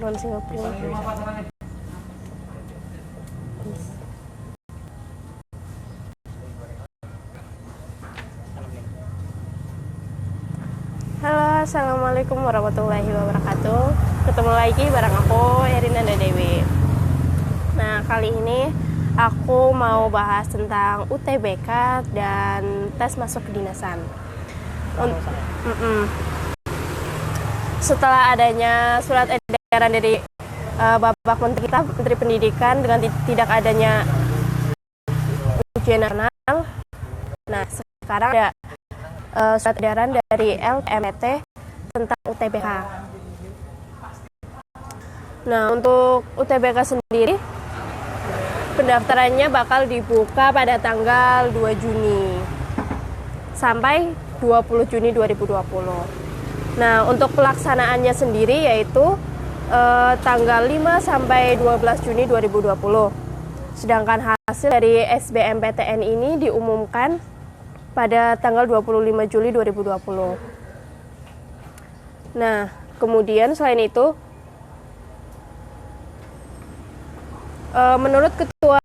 Drone Singapura. Halo, assalamualaikum warahmatullahi wabarakatuh. Ketemu lagi bareng aku, Erinanda Dewi. Nah, kali ini aku mau bahas tentang UTBK dan tes masuk kedinasan. Setelah adanya surat edaran dari Bapak Menteri kita, Menteri Pendidikan, dengan tidak adanya ujian nasional, nah sekarang ada surat edaran dari LPMT tentang UTBK. Nah, untuk UTBK sendiri, pendaftarannya bakal dibuka pada tanggal 2 Juni sampai 20 Juni 2020. Nah, untuk pelaksanaannya sendiri yaitu tanggal 5 sampai 12 Juni 2020. Sedangkan hasil dari SBMPTN ini diumumkan pada tanggal 25 Juli 2020. Nah, kemudian selain itu, menurut Ketua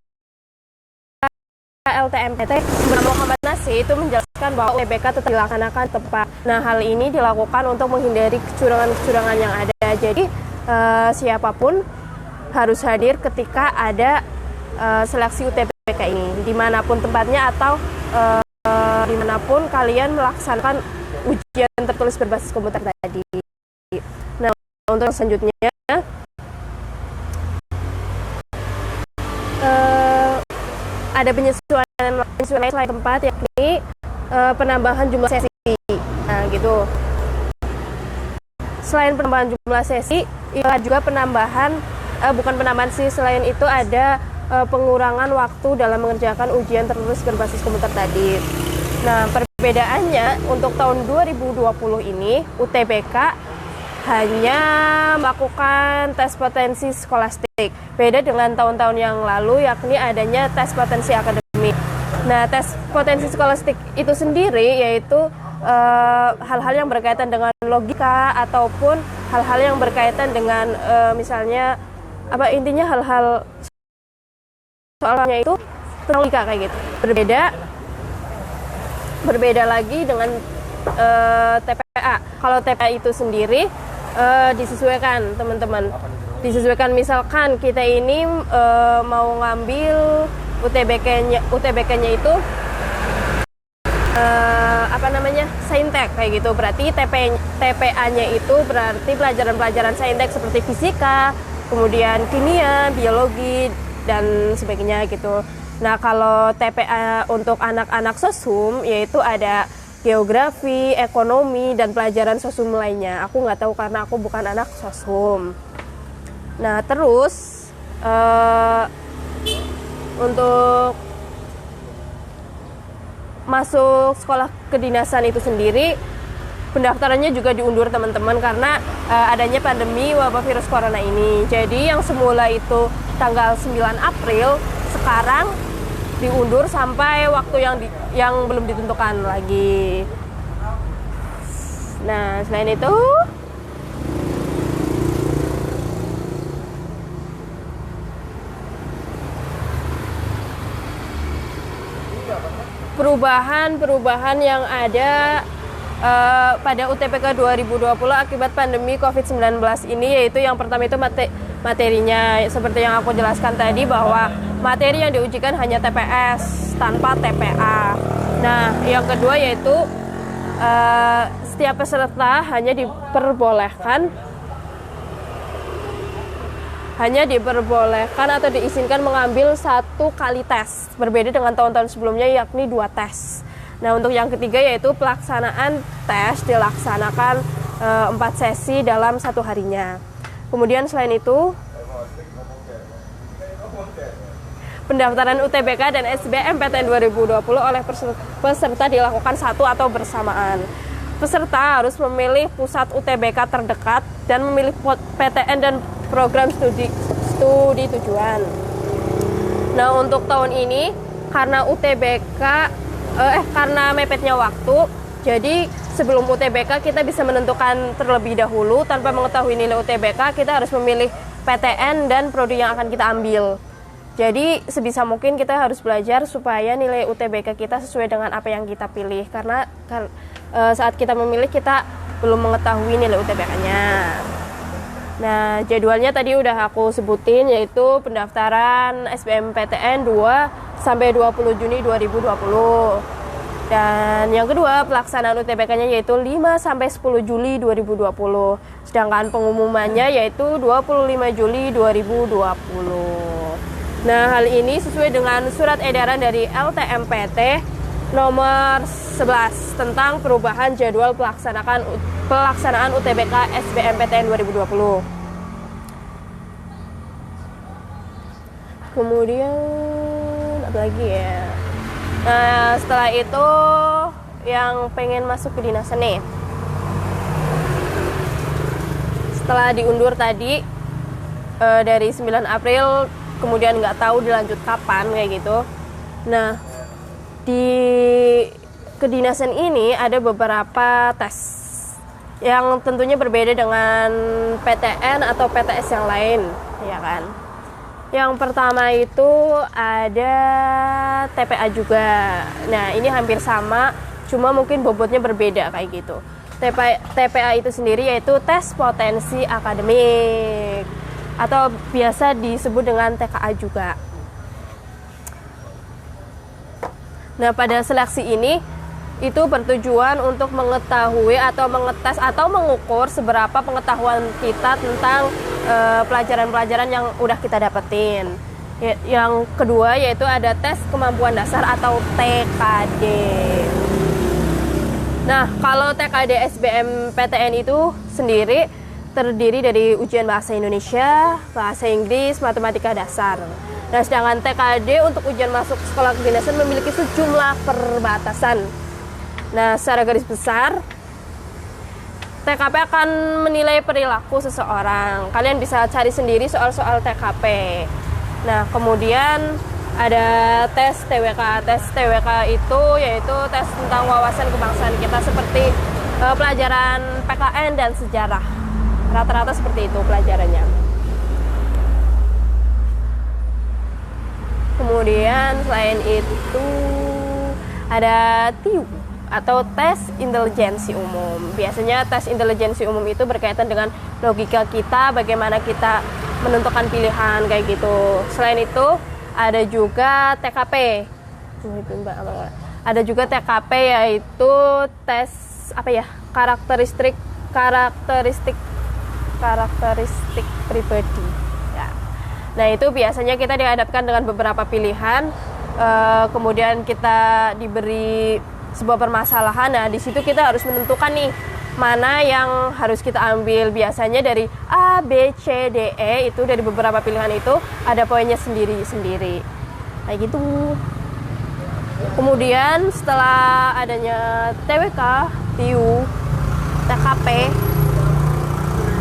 LTMPT Muhammad Nasir itu menjelaskan bahwa UTBK tetap dilaksanakan tepat. Nah, hal ini dilakukan untuk menghindari kecurangan-kecurangan yang ada. Jadi, siapapun harus hadir ketika ada seleksi UTBK ini, dimanapun tempatnya atau dimanapun kalian melaksanakan ujian tertulis berbasis komputer tadi. Nah, untuk selanjutnya ada penyesuaian selain tempat, yakni penambahan jumlah sesi. Nah, gitu. Selain penambahan jumlah sesi, ada juga selain itu ada pengurangan waktu dalam mengerjakan ujian tertulis berbasis komputer tadi. Nah, perbedaannya untuk tahun 2020 ini, UTBK hanya melakukan tes potensi skolastik. Beda dengan tahun-tahun yang lalu, yakni adanya tes potensi akademik. Nah, tes potensi skolastik itu sendiri yaitu hal-hal yang berkaitan dengan logika ataupun hal-hal yang berkaitan dengan misalnya intinya hal-hal soalnya itu tentang logika kayak gitu. Berbeda lagi dengan TPA. Kalau TPA itu sendiri disesuaikan, teman-teman. Disesuaikan, misalkan kita ini mau ngambil UTBK-nya itu saintek kayak gitu. Berarti TPA-nya itu berarti pelajaran-pelajaran saintek seperti fisika, kemudian kimia, biologi dan sebagainya gitu. Nah, kalau TPA untuk anak-anak sosum yaitu ada geografi, ekonomi, dan pelajaran sosum lainnya. Aku nggak tahu karena aku bukan anak sosum. Nah, terus untuk masuk sekolah kedinasan itu sendiri, pendaftarannya juga diundur, teman-teman, karena adanya pandemi wabah virus corona ini. Jadi yang semula itu tanggal 9 April, sekarang diundur sampai waktu yang belum ditentukan lagi. Nah, selain itu perubahan yang ada pada UTBK 2020 akibat pandemi COVID-19 ini, yaitu yang pertama itu materinya. Seperti yang aku jelaskan tadi, bahwa materi yang diujikan hanya TPS tanpa TPA. Nah, yang kedua yaitu setiap peserta hanya diperbolehkan atau diizinkan mengambil 1 kali tes, berbeda dengan tahun-tahun sebelumnya yakni 2 tes. Nah, untuk yang ketiga yaitu pelaksanaan tes dilaksanakan 4 sesi dalam 1 harinya. Kemudian selain itu, pendaftaran UTBK dan SBMPTN 2020 oleh peserta dilakukan satu atau bersamaan. Peserta harus memilih pusat UTBK terdekat dan memilih PTN dan program studi tujuan. Nah, untuk tahun ini karena UTBK karena mepetnya waktu, jadi sebelum UTBK kita bisa menentukan terlebih dahulu. Tanpa mengetahui nilai UTBK, kita harus memilih PTN dan prodi yang akan kita ambil. Jadi sebisa mungkin kita harus belajar supaya nilai UTBK kita sesuai dengan apa yang kita pilih. Karena saat kita memilih kita belum mengetahui nilai UTBK-nya. Nah, jadwalnya tadi udah aku sebutin, yaitu pendaftaran SBMPTN 2 sampai 20 Juni 2020. Dan yang kedua, pelaksanaan UTBK-nya yaitu 5 sampai 10 Juli 2020. Sedangkan pengumumannya yaitu 25 Juli 2020. Nah, hal ini sesuai dengan surat edaran dari LTMPT nomor 11 tentang perubahan jadwal pelaksanaan UTBK SBMPTN 2020. Kemudian apa lagi ya? Nah, setelah itu yang pengen masuk ke dinasan nih. Setelah diundur tadi dari 9 April, kemudian nggak tahu dilanjut kapan kayak gitu. Nah, di kedinasan ini ada beberapa tes yang tentunya berbeda dengan PTN atau PTS yang lain, ya kan? Yang pertama itu ada TPA juga. Nah, ini hampir sama, cuma mungkin bobotnya berbeda kayak gitu. TPA itu sendiri yaitu tes potensi akademik atau biasa disebut dengan TKA juga. Nah, pada seleksi ini itu bertujuan untuk mengetahui atau mengetes atau mengukur seberapa pengetahuan kita tentang pelajaran-pelajaran yang udah kita dapetin. Yang kedua yaitu ada tes kemampuan dasar atau TKD. Nah, kalau TKD SBMPTN itu sendiri terdiri dari ujian bahasa Indonesia, bahasa Inggris, matematika dasar. Nah, sedangkan TKD untuk ujian masuk sekolah kedinasan memiliki sejumlah perbatasan. Nah, secara garis besar, TKP akan menilai perilaku seseorang. Kalian bisa cari sendiri soal-soal TKP. Nah, kemudian ada tes TWK. Tes TWK itu yaitu tes tentang wawasan kebangsaan kita seperti pelajaran PKN dan sejarah. Rata-rata seperti itu pelajarannya. Kemudian selain itu ada TIU atau tes intelijensi umum. Biasanya tes intelijensi umum itu berkaitan dengan logika kita, bagaimana kita menentukan pilihan kayak gitu. Selain itu ada juga TKP. Ada juga TKP yaitu tes apa ya? Karakteristik pribadi. Ya. Nah, itu biasanya kita dihadapkan dengan beberapa pilihan, kemudian kita diberi sebuah permasalahan. Nah, di situ kita harus menentukan nih mana yang harus kita ambil. Biasanya dari A, B, C, D, E itu dari beberapa pilihan itu ada poinnya sendiri-sendiri. Kayak gitu. Kemudian setelah adanya TWK, TIU, TKP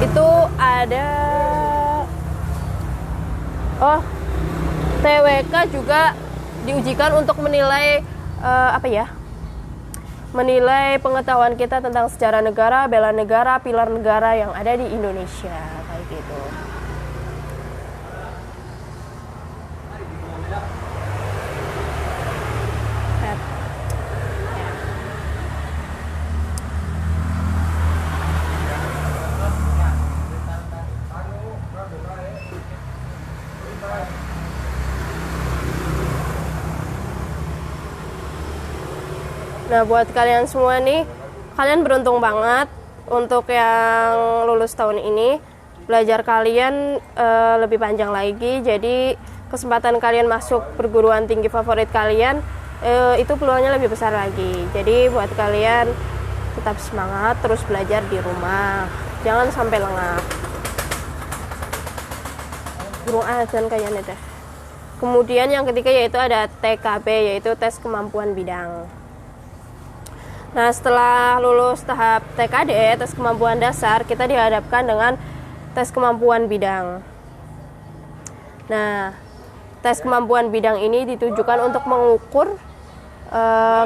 itu ada TWK juga diujikan untuk menilai menilai pengetahuan kita tentang sejarah negara, bela negara, pilar negara yang ada di Indonesia kayak gitu. Nah, buat kalian semua nih, kalian beruntung banget untuk yang lulus tahun ini. Belajar kalian lebih panjang lagi, jadi kesempatan kalian masuk perguruan tinggi favorit kalian itu peluangnya lebih besar lagi. Jadi buat kalian tetap semangat, terus belajar di rumah, jangan sampai lengah. Burung azan kayaknya deh. Kemudian yang ketiga yaitu ada TKB, yaitu tes kemampuan bidang. Nah, setelah lulus tahap TKD, tes kemampuan dasar, kita dihadapkan dengan tes kemampuan bidang. Nah, tes kemampuan bidang ini ditujukan untuk mengukur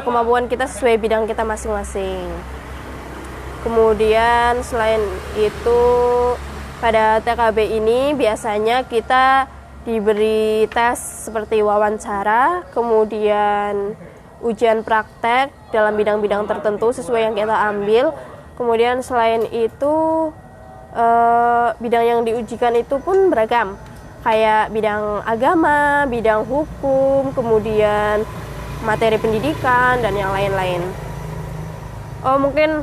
kemampuan kita sesuai bidang kita masing-masing. Kemudian selain itu pada TKB ini biasanya kita diberi tes seperti wawancara, kemudian ujian praktek dalam bidang-bidang tertentu sesuai yang kita ambil. Kemudian selain itu bidang yang diujikan itu pun beragam, kayak bidang agama, bidang hukum, kemudian materi pendidikan dan yang lain-lain. Oh mungkin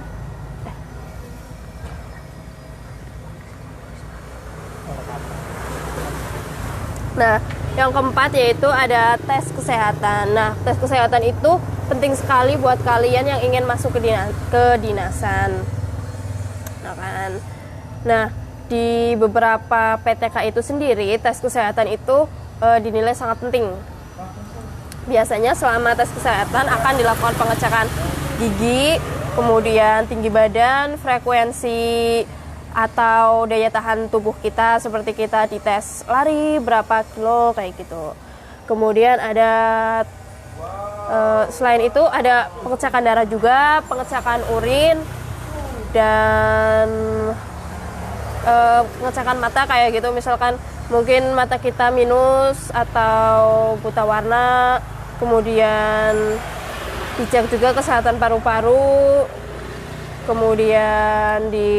nah, yang keempat yaitu ada tes kesehatan. Nah, tes kesehatan itu penting sekali buat kalian yang ingin masuk ke kedinasan. Nah, kan. Nah, di beberapa PTK itu sendiri, tes kesehatan itu dinilai sangat penting. Biasanya selama tes kesehatan akan dilakukan pengecekan gigi, kemudian tinggi badan, frekuensi atau daya tahan tubuh kita, seperti kita dites lari berapa kilo kayak gitu. Kemudian ada selain itu ada pengecekan darah juga, pengecekan urin, dan pengecekan mata kayak gitu. Misalkan mungkin mata kita minus atau buta warna, kemudian dicek juga kesehatan paru-paru, kemudian di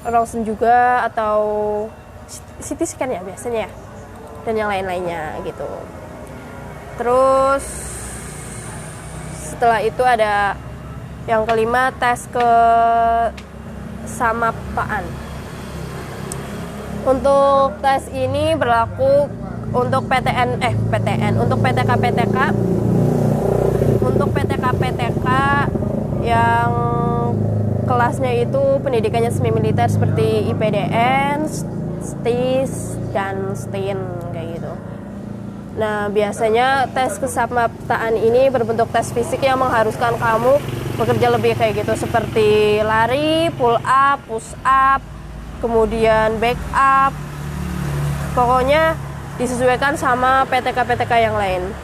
ronsen juga atau CT scan ya biasanya, dan yang lain-lainnya gitu. Terus setelah itu ada yang kelima, tes kesamaptaan. Untuk tes ini berlaku untuk untuk PTK-PTK yang kelasnya itu pendidikannya semi militer seperti IPDN, STIS, dan STIN kayak gitu. Nah, biasanya tes kesamaptaan ini berbentuk tes fisik yang mengharuskan kamu bekerja lebih kayak gitu, seperti lari, pull up, push up, kemudian back up. Pokoknya disesuaikan sama PTK-PTK yang lain.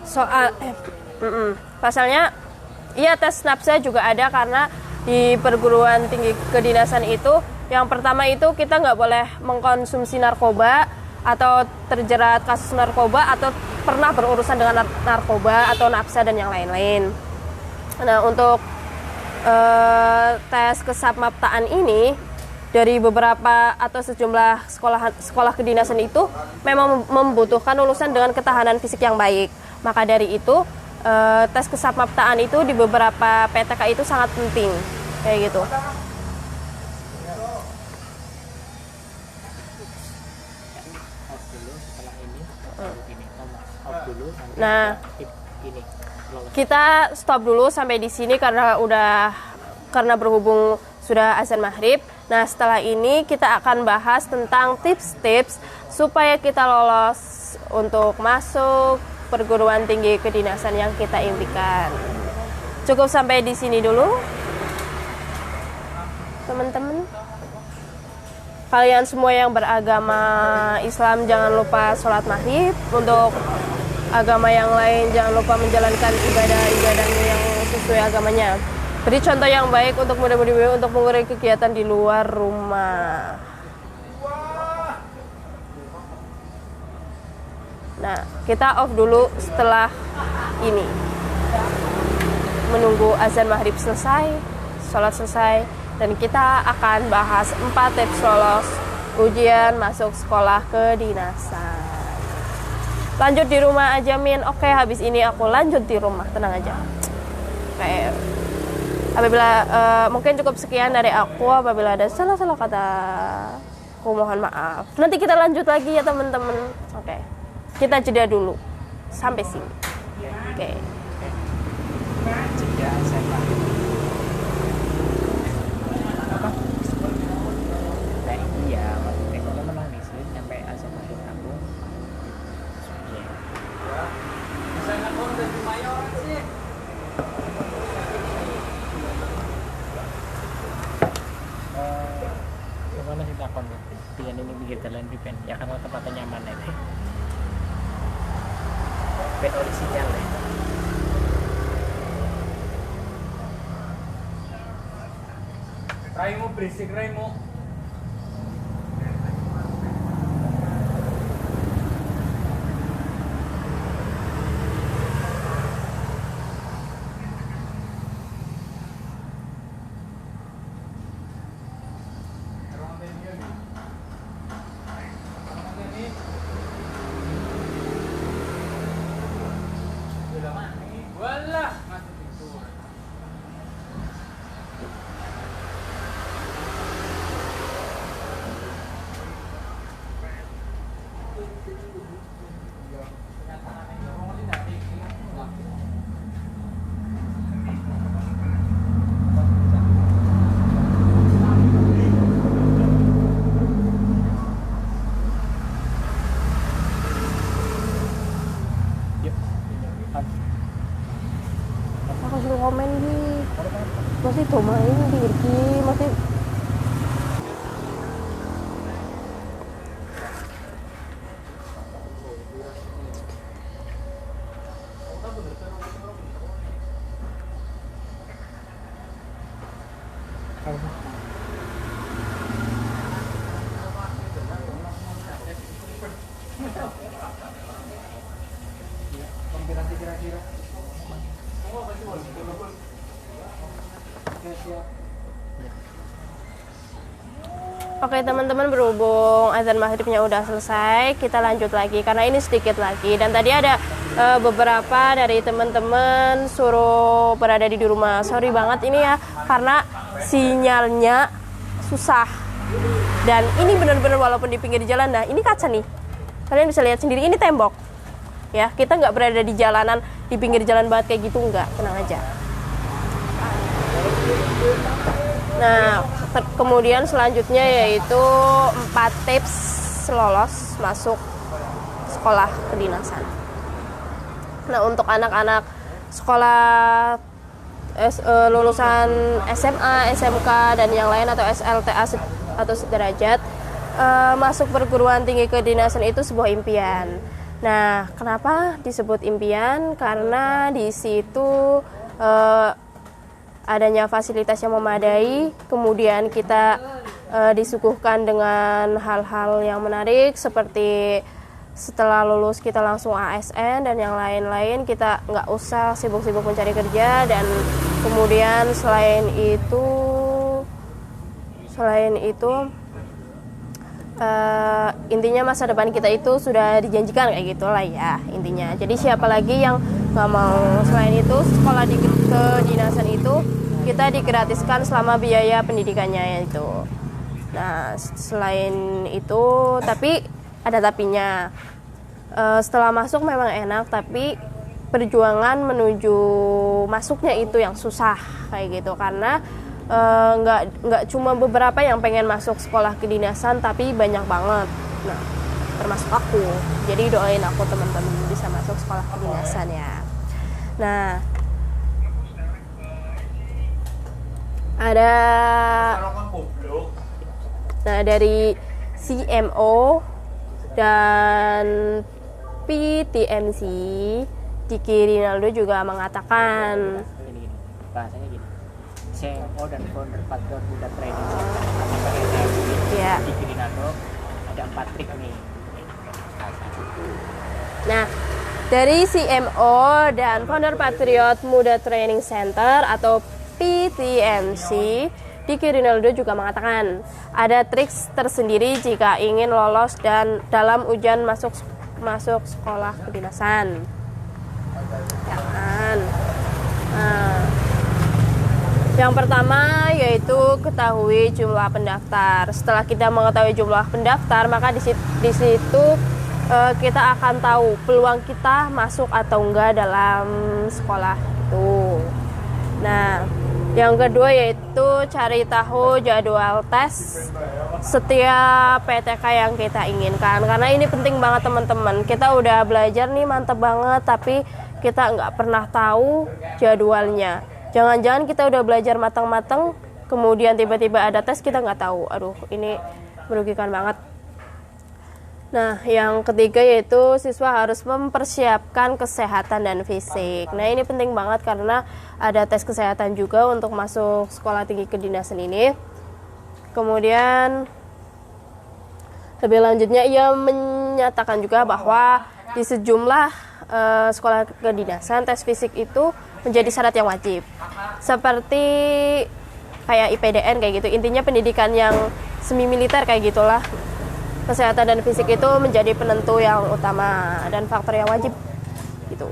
Soal pasalnya iya, tes NAPSA juga ada, karena di perguruan tinggi kedinasan itu yang pertama itu kita nggak boleh mengkonsumsi narkoba atau terjerat kasus narkoba atau pernah berurusan dengan narkoba atau NAPSA dan yang lain-lain. Nah, untuk tes kesamaptaan ini dari beberapa atau sejumlah sekolah kedinasan itu memang membutuhkan lulusan dengan ketahanan fisik yang baik. Maka dari itu tes kesamaptaan itu di beberapa PTK itu sangat penting kayak gitu. Nah, kita stop dulu sampai di sini karena berhubung sudah azan maghrib. Nah, setelah ini kita akan bahas tentang tips-tips supaya kita lolos untuk masuk perguruan tinggi kedinasan yang kita impikan. Cukup sampai di sini dulu, teman-teman. Kalian semua yang beragama Islam jangan lupa sholat maghrib. Untuk agama yang lain jangan lupa menjalankan ibadah-ibadahnya yang sesuai agamanya. Beri contoh yang baik untuk mudah-mudahan untuk mengurangi kegiatan di luar rumah. Nah, kita off dulu setelah ini. Menunggu azan maghrib selesai, sholat selesai, dan kita akan bahas 4 tips lolos ujian masuk sekolah kedinasan. Lanjut di rumah aja, Min. Oke, habis ini aku lanjut di rumah, tenang aja. Oke. Apabila mungkin cukup sekian dari aku. Apabila ada salah-salah kata, aku mohon maaf. Nanti kita lanjut lagi ya, teman-teman. Oke. Kita jeda dulu sampai sini. Oke. Jeda SMA. Apa? Nah, iya, maksudnya kalau menangis sampai SMA aku. Gimana sih takon? Pilihan ini pinggir jalan Pipen. Ya kan tempatnya nyaman ya. bed orisinal ya. Raimu berisik Raimu. Walah, masih tidur. Yuk. On. Aku suruh komen di masih domain di masih Kira-kira. Oke teman-teman, berhubung azan maghribnya udah selesai, kita lanjut lagi karena ini sedikit lagi. Dan tadi ada beberapa dari teman-teman suruh berada di rumah. Sorry banget ini ya, karena sinyalnya susah. Dan ini benar-benar walaupun di pinggir jalan, nah ini kaca nih, kalian bisa lihat sendiri, ini tembok. Ya, kita nggak berada di jalanan, di pinggir jalan banget kayak gitu, nggak, tenang aja. Nah, kemudian selanjutnya yaitu 4 tips lolos masuk sekolah kedinasan. Nah, untuk anak-anak sekolah lulusan SMA, SMK, dan yang lain atau SLTA atau sederajat, masuk perguruan tinggi kedinasan itu sebuah impian. Nah, kenapa disebut impian? Karena di situ adanya fasilitas yang memadai, kemudian kita disuguhkan dengan hal-hal yang menarik seperti setelah lulus kita langsung ASN dan yang lain-lain, kita nggak usah sibuk-sibuk mencari kerja. Dan kemudian selain itu intinya masa depan kita itu sudah dijanjikan kayak gitulah ya intinya. Jadi siapa lagi yang nggak mau? Selain itu, sekolah di kedinasan itu kita digratiskan selama biaya pendidikannya itu. Nah, selain itu, tapi ada tapinya. Setelah masuk memang enak, tapi perjuangan menuju masuknya itu yang susah kayak gitu, karena nggak cuma beberapa yang pengen masuk sekolah kedinasan, tapi banyak banget. Nah, termasuk aku. Jadi doain aku teman-teman bisa masuk sekolah kedinasan ya. Nah, dari CMO dan PTMC, Diki Rinaldo juga mengatakan Gini, bahasanya gini. CMO dan founder Patriot Muda Training Center atau PTMC ya. di Rinaldo ada 4 trik nih. Nah, dari CMO dan founder Patriot Muda Training Center atau PTMC, Diki Rinaldo juga mengatakan ada trik tersendiri jika ingin lolos dan dalam ujian masuk sekolah kedinasan. Ya kan? Nah, yang pertama yaitu ketahui jumlah pendaftar. Setelah kita mengetahui jumlah pendaftar, maka di situ kita akan tahu peluang kita masuk atau enggak dalam sekolah itu. Nah, yang kedua yaitu cari tahu jadwal tes setiap PTK yang kita inginkan. Karena ini penting banget teman-teman. Kita udah belajar nih mantep banget, tapi kita nggak pernah tahu jadwalnya. Jangan-jangan kita udah belajar matang-matang, kemudian tiba-tiba ada tes kita nggak tahu. Aduh, ini merugikan banget. Nah, yang ketiga yaitu siswa harus mempersiapkan kesehatan dan fisik. Nah, ini penting banget karena ada tes kesehatan juga untuk masuk sekolah tinggi kedinasan ini. Kemudian lebih lanjutnya ia menyatakan juga bahwa di sejumlah sekolah kedinasan tes fisik itu menjadi syarat yang wajib. Seperti kayak IPDN kayak gitu. Intinya pendidikan yang semi militer kayak gitulah. Kesehatan dan fisik itu menjadi penentu yang utama dan faktor yang wajib gitu.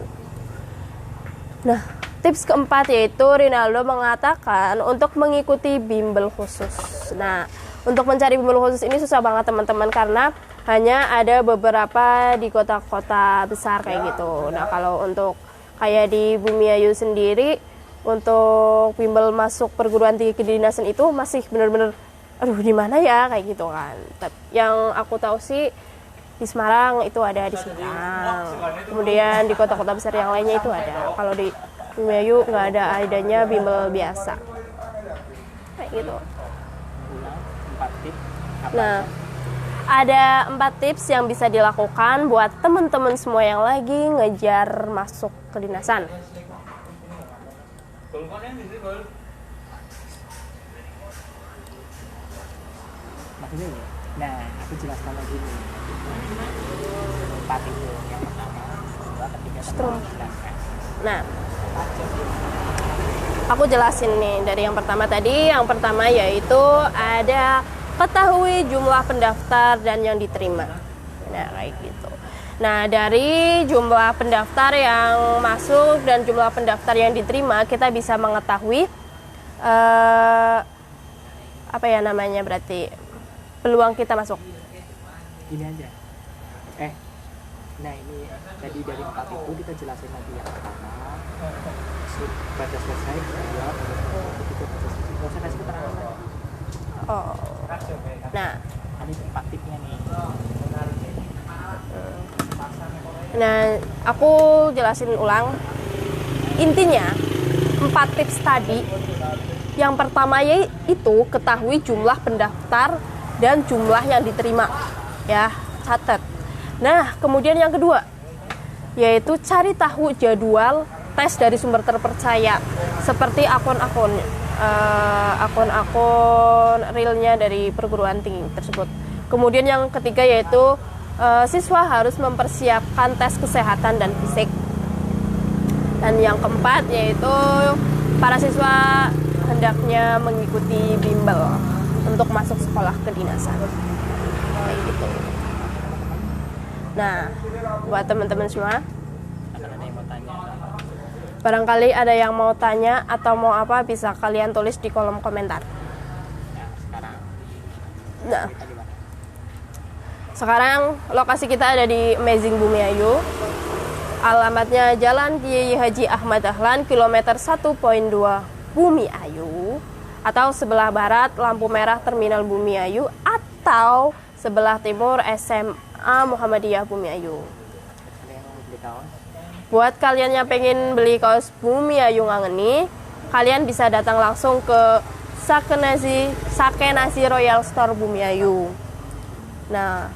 Nah, tips keempat yaitu Rinaldo mengatakan untuk mengikuti bimbel khusus. Nah, untuk mencari bimbel khusus ini susah banget teman-teman karena hanya ada beberapa di kota-kota besar kayak gitu. Nah, kalau untuk kayak di Bumiayu sendiri untuk bimbel masuk perguruan tinggi kedinasan itu masih benar-benar aduh di mana ya kayak gitu kan. Yang aku tahu sih di Semarang itu ada di Semarang. Kemudian di kota-kota besar yang lainnya itu ada. Kalau di Bumiayu nggak ada, adanya bimbel biasa. Kayak gitu. Nah, ada 4 tips yang bisa dilakukan buat teman-teman semua yang lagi ngejar masuk kedinasan. Maksudnya ya? Nah, aku jelaskan lagi nih. 4 itu yang pertama, kedua, ketiga, sama jelaskan. Nah, aku jelasin nih dari yang pertama tadi. Yang pertama yaitu ada ketahui jumlah pendaftar dan yang diterima. Nah, kayak gitu. Nah, dari jumlah pendaftar yang masuk dan jumlah pendaftar yang diterima, kita bisa mengetahui apa ya namanya berarti peluang kita masuk. Ini aja. Nah ini tadi dari 4 itu kita jelasin lagi yang pertama. Baca selesai, kedua, ketiga baca selesai. Gak usah kasih keterangan lagi. Oh. Nah, ini 4 tipnya nih. Nah, aku jelasin ulang. Intinya 4 tips tadi. Yang pertama yaitu ketahui jumlah pendaftar dan jumlah yang diterima. Ya, catat. Nah, kemudian yang kedua yaitu cari tahu jadwal tes dari sumber terpercaya seperti akun-akun realnya dari perguruan tinggi tersebut. Kemudian yang ketiga yaitu siswa harus mempersiapkan tes kesehatan dan fisik. Dan yang keempat yaitu para siswa hendaknya mengikuti bimbel untuk masuk sekolah kedinasan. Kayak gitu. Nah, buat teman-teman semua, Akan ada yang mau tanya. barangkali ada yang mau tanya atau mau apa bisa kalian tulis di kolom komentar. Nah, sekarang Nah, kita di mana? sekarang lokasi kita ada di Amazing Bumiayu. Alamatnya Jalan Kiai Haji Ahmad Dahlan, kilometer 1.2 Bumiayu, atau sebelah barat lampu merah Terminal Bumiayu, atau sebelah timur SMA Muhammadiyah Bumiayu. Ada yang mau beli kaos? Buat kalian yang pengen beli kaos Bumiayu Ngangeni, kalian bisa datang langsung ke Sake Nasi Royal Store Bumiayu. Nah,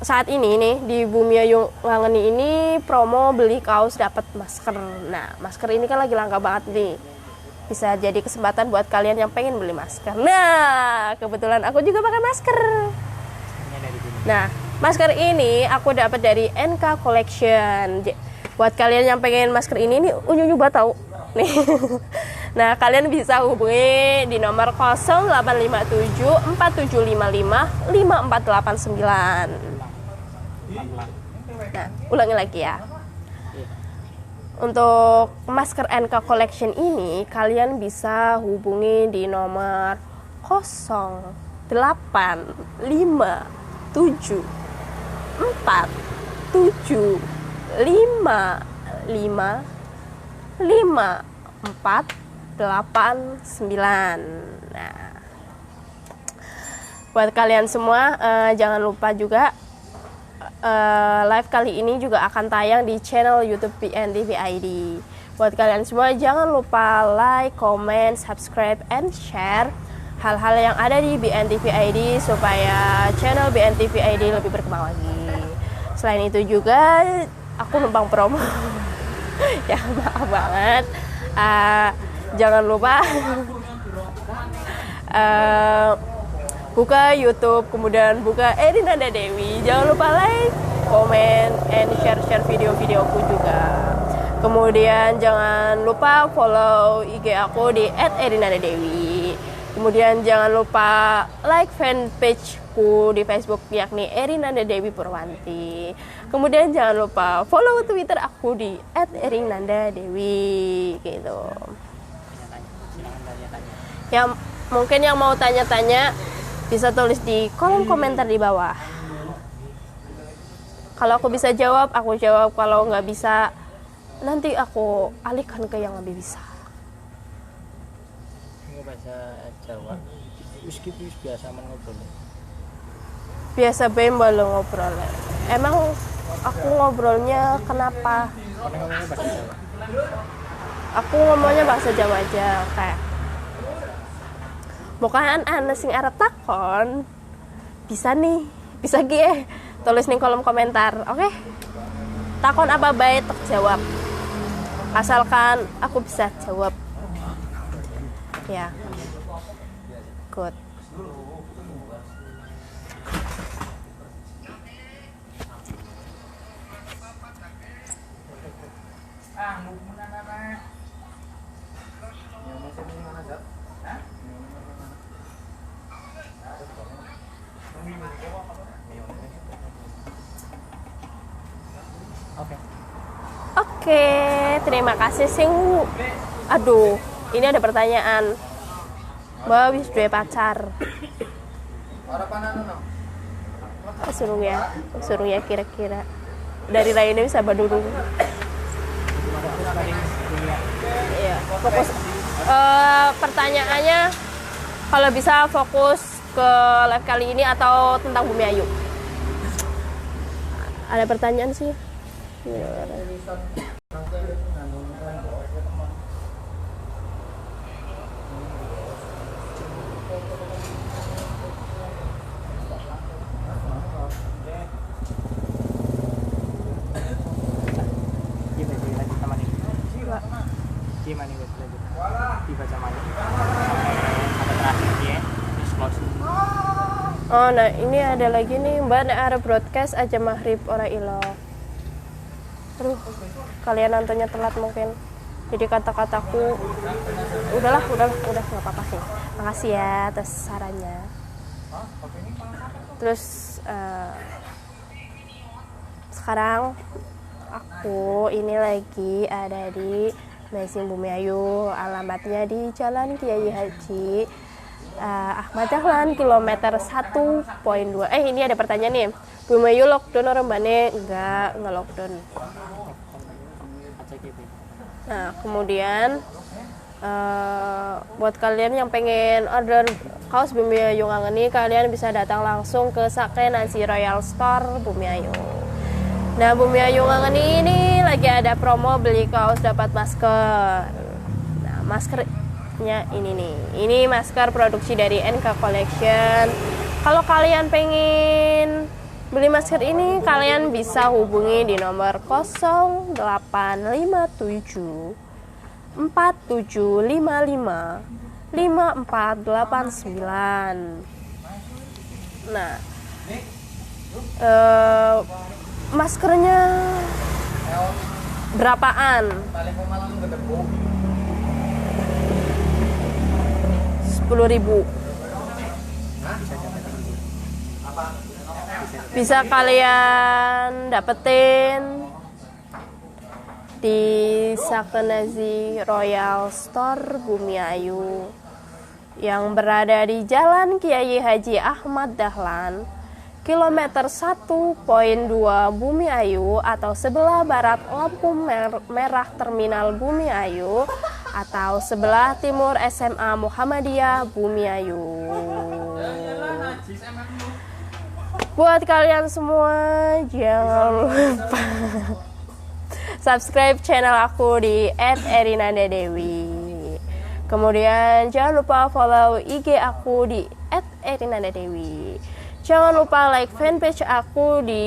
saat ini nih di Bumiayu Ngangeni ini promo beli kaos dapat masker. Nah, masker ini kan lagi langka banget nih. Bisa jadi kesempatan buat kalian yang pengen beli masker. Nah, kebetulan aku juga pakai masker. Ini dari sini. Nah, masker ini aku dapat dari NK Collection. Buat kalian yang pengen masker ini unyu-unyu banget tau. Nih. Nah, kalian bisa hubungi di nomor 0857 4755 5489. Nah, ulangi lagi ya. Untuk masker NK Collection ini kalian bisa hubungi di nomor 0857 4755 5489. Nah, buat kalian semua jangan lupa juga live kali ini juga akan tayang di channel YouTube PNTV ID. Buat kalian semua jangan lupa like, comment, subscribe, and share hal-hal yang ada di BNTV ID supaya channel BNTV ID lebih berkembang lagi. Selain itu juga aku numpang promo. Ya maaf banget. Jangan lupa buka YouTube, kemudian buka Eri Nanda Dewi. Jangan lupa like, comment, and share video-videoku juga. Kemudian jangan lupa follow IG aku di @erinandadewi. Kemudian jangan lupa like fanpageku di Facebook yakni Eri Nanda Dewi Purwanti. Kemudian jangan lupa follow Twitter aku di @erinandadewi gitu. Yang mungkin yang mau tanya-tanya bisa tulis di kolom komentar di bawah. Kalau aku bisa jawab, aku jawab. Kalau nggak bisa, nanti aku alihkan ke yang lebih bisa. Bahasa Jawa wis biasa ngobrol. Biasa bembal ngobrol. Emang aku ngobrolnya kenapa? Ngomongnya bahasa Jawa. Aku ngomongnya bahasa Jawa aja kayak. Bukan ana sing arep takon. Bisa nih, bisa ge. Tulis nih kolom komentar, oke? Takon apa bae tek jawab. Asalkan aku bisa jawab. Ya, good. Oke, terima kasih sing. Aduh, ini ada pertanyaan. Mbak wis duwe pacar. Suruh ya kira-kira. Dari lainnya bisa badurung. Iya, fokus. Pertanyaannya kalau bisa fokus ke live kali ini atau tentang Bumi Ayu. Ada pertanyaan sih. Gimana guys lanjut? Dibaca mana? Ada terakhir ya, terus close. Oh, nah ini ada lagi nih, Mbak nek arep broadcast aja maghrib ora ilo. Aduh, kalian nontonnya telat mungkin. Jadi kata-kataku udah nggak apa-apa sih. Makasih ya atas sarannya. Terus sekarang aku ini lagi ada di Mesin Bumi Ayu, alamatnya di Jalan Kiai Haji Ahmad Dahlan kilometer 1.2. Ini ada pertanyaan nih. Bumi Ayu lockdown orang Mbane? Enggak lockdown. Nah, kemudian buat kalian yang pengen order kaos Bumi Ayu ngangeni, kalian bisa datang langsung ke Sake Nasi Royal Store Bumi Ayu. Nah, Bumi Ayu ngangeni ini lagi ada promo beli kaos dapat masker. Nah, maskernya ini nih. Ini masker produksi dari NK Collection. Kalau kalian pengen beli masker ini, kalian bisa hubungi di nomor 0857 4755 5489. Nah, maskernya berapaan? 10.000. Bisa kalian dapetin di Sakenazi Royal Store Bumi Ayu yang berada di Jalan Kiai Haji Ahmad Dahlan kilometer 1.2 Bumi Ayu atau sebelah barat lampu merah Terminal Bumi Ayu atau sebelah timur SMA Muhammadiyah Bumi Ayu. Buat kalian semua jangan lupa subscribe channel aku di @erinandadewi. Kemudian jangan lupa follow IG aku di @erinandadewi. Jangan lupa like fanpage aku di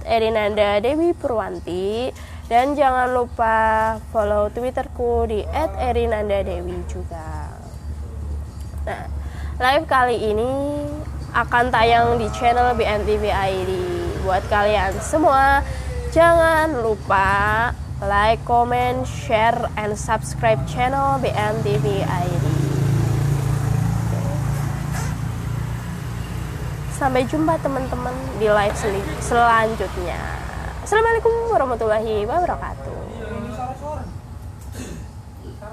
@erinandadewi_purwanti. Dan jangan lupa follow Twitterku di @erinandadewi juga. Nah, live kali ini akan tayang di channel BNTV ID. Buat kalian semua, jangan lupa like, comment, share, and subscribe channel BNTV ID. Sampai jumpa teman-teman di live selanjutnya. Assalamualaikum warahmatullahi wabarakatuh.